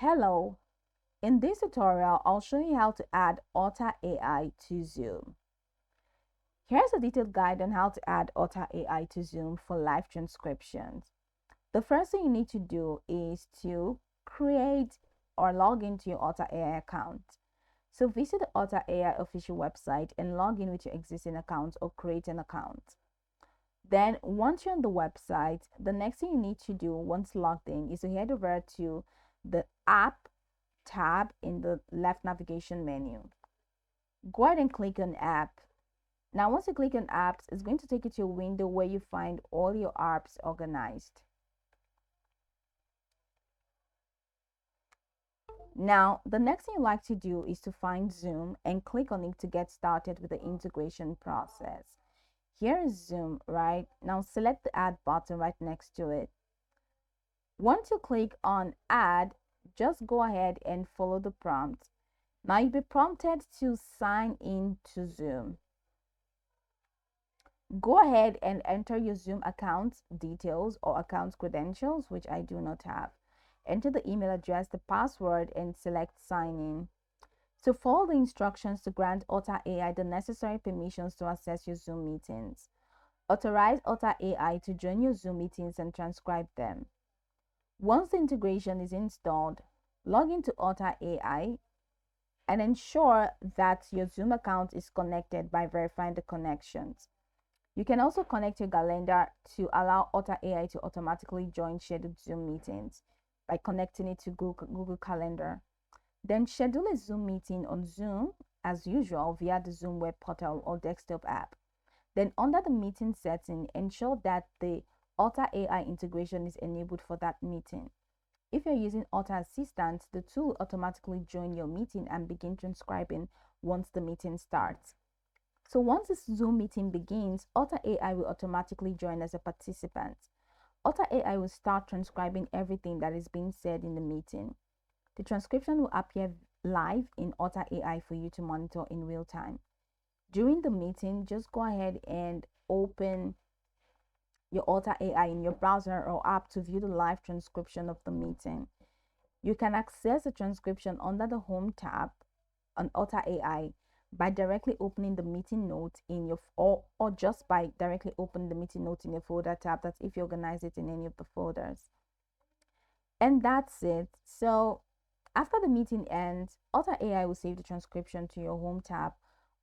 Hello, in this tutorial, I'll show you how to add Otter AI to Zoom. Here's a detailed guide on how to add Otter AI to Zoom for live transcriptions. The first thing you need to do is to create or log into your Otter AI account. So visit the Otter AI official website and log in with your existing account or create an account. Then once you're on the website, the next thing you need to do once logged in is to head over to the app tab in the left navigation menu. Go ahead and click on app. Now once you click on apps, it's going to take you to a window where you find all your apps organized. Now the next thing you like to do is to find Zoom and click on it to get started with the integration process. Here is Zoom, right? Now select the add button right next to it. Once you click on add, just go ahead and follow the prompt. Now you'll be prompted to sign in to Zoom. Go ahead and enter your Zoom account details or account credentials, which I do not have. Enter the email address, the password, and select sign in. So follow the instructions to grant Otter AI the necessary permissions to access your Zoom meetings. Authorize Otter AI to join your Zoom meetings and transcribe them. Once the integration is installed, log into Otter AI and ensure that your Zoom account is connected by verifying the connections. You can also connect your calendar to allow Otter AI to automatically join scheduled Zoom meetings by connecting it to Google Calendar. Then schedule a Zoom meeting on Zoom as usual via the Zoom web portal or desktop app. Then under the meeting setting, ensure that the Otter AI integration is enabled for that meeting. If you're using Otter Assistant, the tool will automatically join your meeting and begin transcribing once the meeting starts. So once this Zoom meeting begins, Otter AI will automatically join as a participant. Otter AI will start transcribing everything that is being said in the meeting. The transcription will appear live in Otter AI for you to monitor in real time. During the meeting, just go ahead and open your Otter AI in your browser or app to view the live transcription of the meeting. You can access the transcription under the Home tab on Otter AI by directly opening the meeting notes in your or just by directly opening the meeting notes in your folder tab. That's if you organize it in any of the folders. And that's it. So after the meeting ends, Otter AI will save the transcription to your Home tab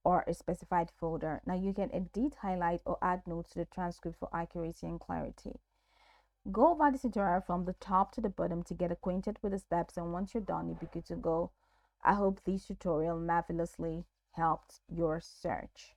or a specified folder. Now you can edit, highlight, or add notes to the transcript for accuracy and clarity. Go over this tutorial from the top to the bottom to get acquainted with the steps, and once you're done, you'll be good to go. I hope this tutorial marvelously helped your search.